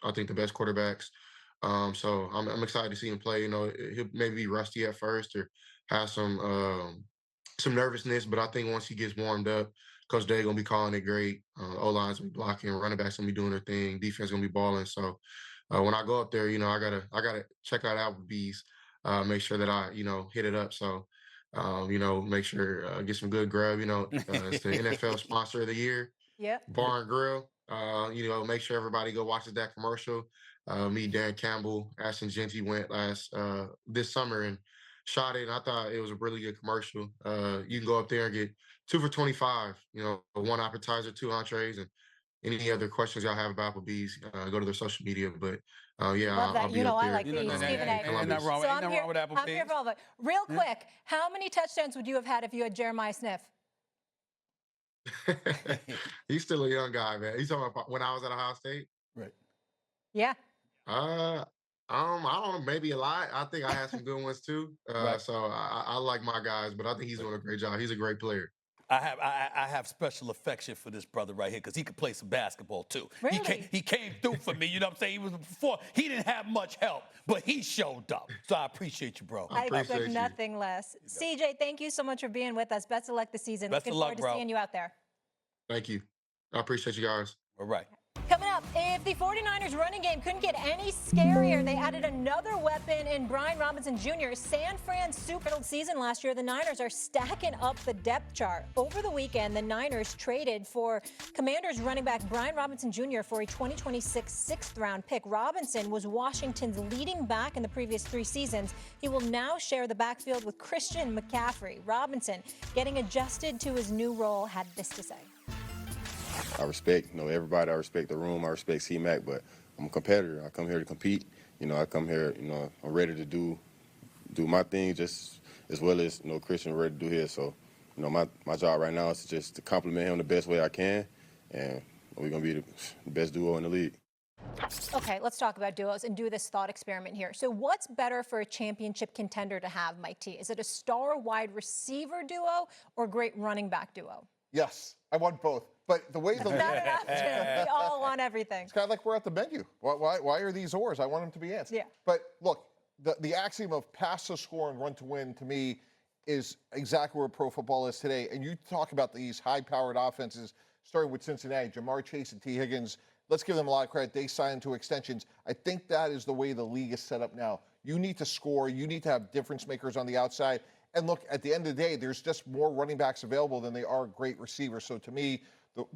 I think, the best quarterbacks. So I'm excited to see him play. He'll maybe be rusty at first or have some nervousness, but I think once he gets warmed up, Coach Day gonna be calling it great. O-line's gonna be blocking, running backs gonna be doing their thing, defense gonna be balling. So when I go up there, I gotta check out Applebee's, make sure that I hit it up. So make sure get some good grub. It's the NFL sponsor of the year, Yep. Bar and Grill. Make sure everybody go watches that commercial. Me, Dan Campbell, Ashton Genty went this summer and shot it. And I thought it was a really good commercial. You can go up there and get 2 for $25. One appetizer, two entrees, and any other questions y'all have about Applebee's, go to their social media. But yeah, Love I'll that. be up I there like these, Stephen A. Ain't nothing wrong, So ain't nothing wrong with I'm here Applebee's. for all of it. Real quick, how many touchdowns would you have had if you had Jeremiah Sniff? He's still a young guy, man. He's talking about when I was at Ohio State. Right. Yeah. I don't know, maybe a lot. I think I had some good ones too. Right. So I like my guys, but I think he's doing a great job. He's a great player. I have special affection for this brother right here because he could play some basketball too. Really? He came through for me. You know what I'm saying? He didn't have much help, but he showed up. So I appreciate you, bro. I appreciate expect you. nothing less. CJ, thank you so much for being with us. Best of luck this season. Best Looking of luck, forward to bro. seeing you out there. Thank you. I appreciate you guys. All right. Coming up, if the 49ers running game couldn't get any scarier, they added another weapon in Brian Robinson Jr. San Fran Super Bowl season last year. The Niners are stacking up the depth chart. Over the weekend, the Niners traded for Commanders running back Brian Robinson Jr. for a 2026 sixth-round pick. Robinson was Washington's leading back in the previous 3 seasons. He will now share the backfield with Christian McCaffrey. Robinson, getting adjusted to his new role, had this to say. I respect, everybody. I respect the room. I respect C-Mac, but I'm a competitor. I come here to compete. I come here, I'm ready to do my thing just as well as, Christian ready to do his. So, my job right now is just to compliment him the best way I can, and we're going to be the best duo in the league. Okay, let's talk about duos and do this thought experiment here. So what's better for a championship contender to have, Mike T? Is it a star wide receiver duo or great running back duo? Yes, I want both. But the way the Not an option. We all want everything. It's kind of like we're at the menu. Why are these ors? I want them to be ants. Yeah. But look, the axiom of pass to score and run to win, to me, is exactly where pro football is today. And you talk about these high-powered offenses, starting with Cincinnati, Jamar Chase and T. Higgins. Let's give them a lot of credit. They signed to extensions. I think that is the way the league is set up now. You need to score. You need to have difference makers on the outside. And look, at the end of the day, there's just more running backs available than they are great receivers. So to me,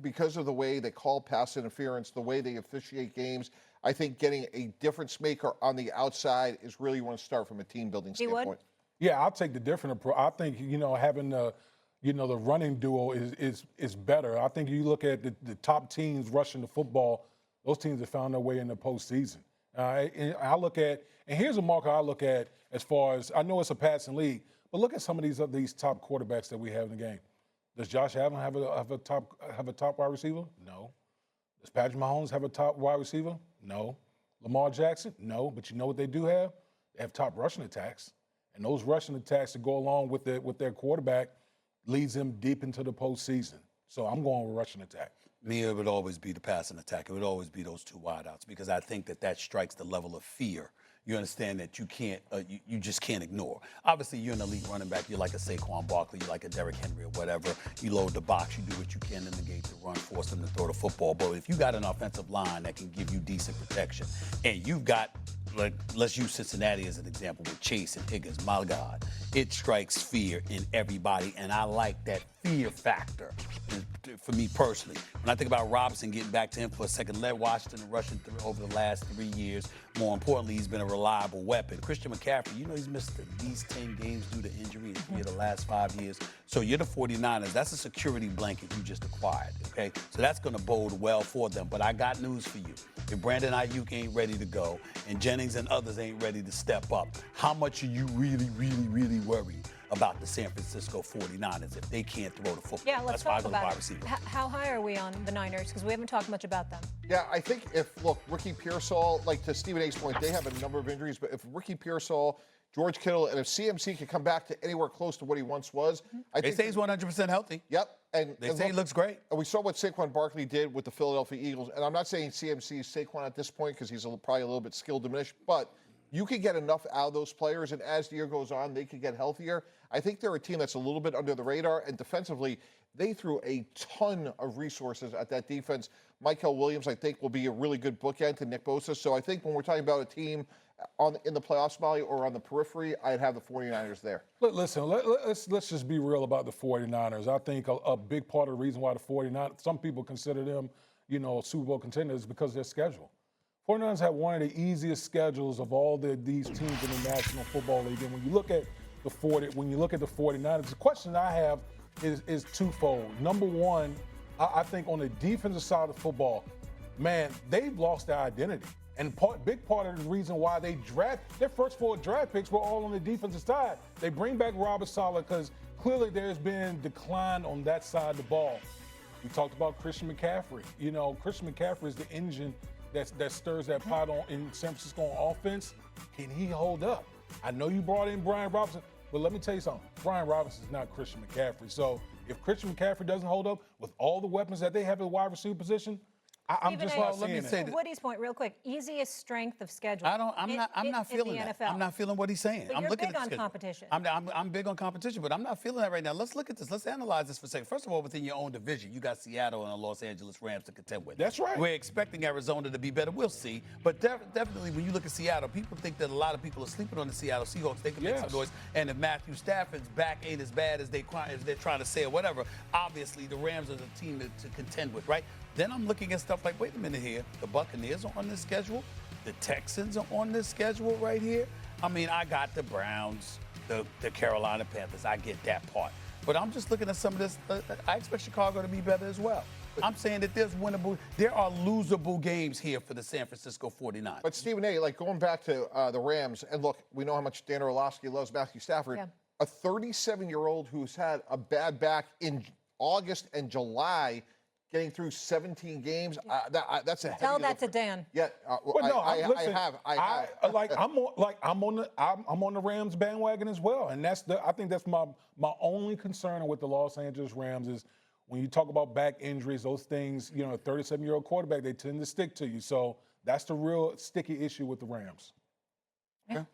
because of the way they call pass interference, the way they officiate games, I think getting a difference maker on the outside is really you want to start from a team building standpoint. Yeah, I'll take the different approach. I think, having the running duo is better. I think you look at the top teams rushing the football, those teams have found their way in the postseason. And here's a marker I look at as far as, I know it's a passing league, but look at some of these top quarterbacks that we have in the game. Does Josh Allen have a top wide receiver? No. Does Patrick Mahomes have a top wide receiver? No. Lamar Jackson? No. But you know what they do have? They have top rushing attacks. And those rushing attacks that go along with their quarterback leads them deep into the postseason. So I'm going with rushing attack. Me, it would always be the passing attack. It would always be those 2 wideouts because I think that strikes the level of fear. You understand that you can't, you just can't ignore. Obviously, you're an elite running back. You're like a Saquon Barkley. You're like a Derrick Henry or whatever. You load the box. You do what you can to negate the run, force them to throw the football. But if you got an offensive line that can give you decent protection, and you've got, like, let's use Cincinnati as an example with Chase and Higgins. My God, it strikes fear in everybody, and I like that fear factor for me personally. When I think about Robinson, getting back to him for a second, led Washington rushing through over the last 3 years. More importantly, he's been a reliable weapon. Christian McCaffrey, he's missed at least 10 games due to injury in 3 of the last 5 years. So you're the 49ers. That's a security blanket you just acquired, okay? So that's going to bode well for them. But I got news for you. If Brandon Ayuk ain't ready to go and Jennings and others ain't ready to step up, how much are you really, really, really worried about the San Francisco 49ers if they can't throw the football. Yeah, let's That's why I talk go to about wide it. receiver. How high are we on the Niners? Because we haven't talked much about them. Yeah, I think look, Ricky Pearsall, like to Stephen A's point, they have a number of injuries, but if Ricky Pearsall, George Kittle, and if CMC can come back to anywhere close to what he once was, I They think say he's 100% healthy. Yep. They say he looks great. And we saw what Saquon Barkley did with the Philadelphia Eagles. And I'm not saying CMC is Saquon at this point because he's probably a little bit skill diminished, but you can get enough out of those players, and as the year goes on, they can get healthier. I think they're a team that's a little bit under the radar, and defensively, they threw a ton of resources at that defense. Michael Williams, I think, will be a really good bookend to Nick Bosa. So I think when we're talking about a team in the playoffs, Molly, or on the periphery, I'd have the 49ers there. Listen, let's just be real about the 49ers. I think a big part of the reason why the 49ers, some people consider them, Super Bowl contenders is because of their schedule. 49ers have one of the easiest schedules of all these teams in the National Football League. And when you look at the 49ers, the question I have is twofold. Number one, I think on the defensive side of football, man, they've lost their identity. And big part of the reason why they their first 4 draft picks were all on the defensive side. They bring back Robert Saleh because clearly there's been decline on that side of the ball. We talked about Christian McCaffrey. Christian McCaffrey is the engine that stirs that pot in San Francisco on offense. Can he hold up? I know you brought in Brian Robinson, but let me tell you something. Brian Robinson is not Christian McCaffrey. So if Christian McCaffrey doesn't hold up with all the weapons that they have at the wide receiver position, I'm just not seeing it. To Woody's point, real quick, easiest strength of schedule. I'm not feeling that. NFL. I'm not feeling what he's saying. But I'm you're looking big at on the competition. I'm big on competition, but I'm not feeling that right now. Let's look at this. Let's analyze this for a second. First of all, within your own division, you got Seattle and the Los Angeles Rams to contend with. That's right. We're expecting Arizona to be better. We'll see. But definitely, when you look at Seattle, people think that a lot of people are sleeping on the Seattle Seahawks. They can make some noise. And if Matthew Stafford's back ain't as bad as they're trying to say or whatever, obviously the Rams are the team to contend with, right? Then I'm looking at stuff like, wait a minute here. The Buccaneers are on this schedule. The Texans are on this schedule right here. I mean, I got the Browns, the Carolina Panthers. I get that part. But I'm just looking at some of this. I expect Chicago to be better as well. I'm saying that there are losable games here for the San Francisco 49ers. But Stephen A., like going back to the Rams, and look, we know how much Dan Orlovsky loves Matthew Stafford. Yeah. A 37-year-old who's had a bad back in August and July, getting through 17 games, that's a heavy Tell that lift. to Dan. Yeah, I have. I'm on the Rams bandwagon as well, and I think that's my only concern with the Los Angeles Rams is when you talk about back injuries, those things. A 37-year-old quarterback, they tend to stick to you. So that's the real sticky issue with the Rams. Yeah.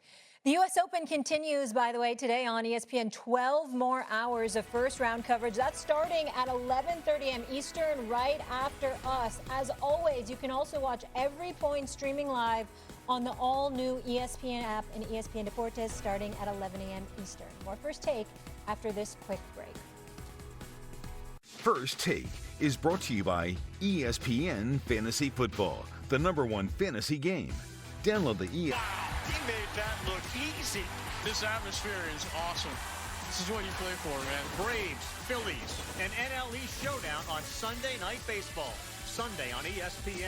The U.S. Open continues, by the way, today on ESPN. 12 more hours of first-round coverage. That's starting at 11:30 a.m. Eastern, right after us. As always, you can also watch every point streaming live on the all-new ESPN app and ESPN Deportes starting at 11 a.m. Eastern. More First Take after this quick break. First Take is brought to you by ESPN Fantasy Football, the #1 fantasy game. Download the He made that look easy. This atmosphere is awesome. This is what you play for, man. Braves, Phillies, an NL East showdown on Sunday Night Baseball. Sunday on ESPN.